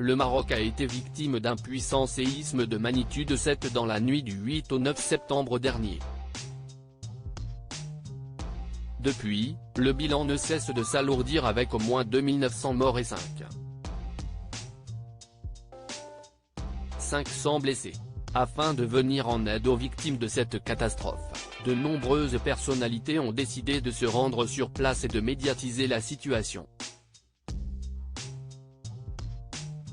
Le Maroc a été victime d'un puissant séisme de magnitude 7 dans la nuit du 8 au 9 septembre dernier. Depuis, le bilan ne cesse de s'alourdir avec au moins 2900 morts et 500 blessés. Afin de venir en aide aux victimes de cette catastrophe, de nombreuses personnalités ont décidé de se rendre sur place et de médiatiser la situation.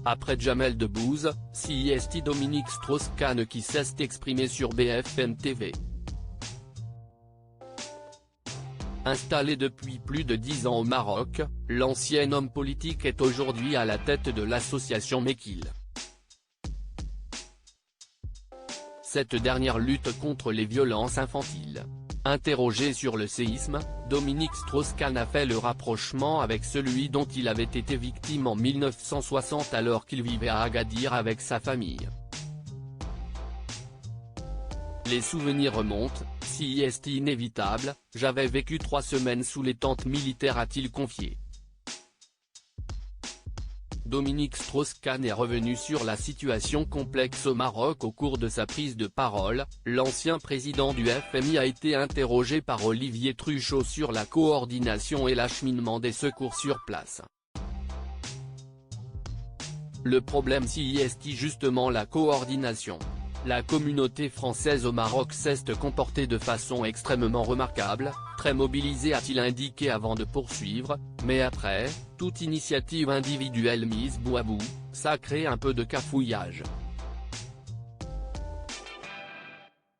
Après Jamel Debbouze, CIST Dominique Strauss-Kahn qui s'est exprimé sur BFM TV. Installé depuis plus de 10 ans au Maroc, l'ancien homme politique est aujourd'hui à la tête de l'association Mekil. Cette dernière lutte contre les violences infantiles. Interrogé sur le séisme, Dominique Strauss-Kahn a fait le rapprochement avec celui dont il avait été victime en 1960 alors qu'il vivait à Agadir avec sa famille. Les souvenirs remontent, si est inévitable, j'avais vécu 3 semaines sous les tentes militaires a-t-il confié. Dominique Strauss-Kahn est revenu sur la situation complexe au Maroc au cours de sa prise de parole. L'ancien président du FMI a été interrogé par Olivier Truchot sur la coordination et l'acheminement des secours sur place. Le problème est justement la coordination. La communauté française au Maroc s'est comportée de façon extrêmement remarquable, très mobilisée a-t-il indiqué avant de poursuivre, mais après, toute initiative individuelle mise bout à bout, ça crée un peu de cafouillage.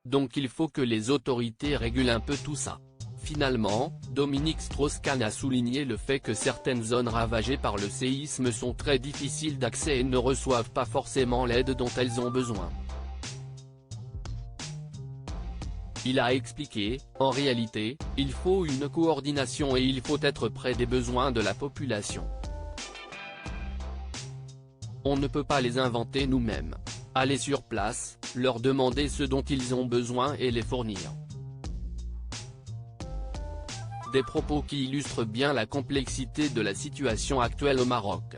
Donc il faut que les autorités régulent un peu tout ça. Finalement, Dominique Strauss-Kahn a souligné le fait que certaines zones ravagées par le séisme sont très difficiles d'accès et ne reçoivent pas forcément l'aide dont elles ont besoin. Il a expliqué, en réalité, il faut une coordination et il faut être près des besoins de la population. On ne peut pas les inventer nous-mêmes. Aller sur place, leur demander ce dont ils ont besoin et les fournir. Des propos qui illustrent bien la complexité de la situation actuelle au Maroc.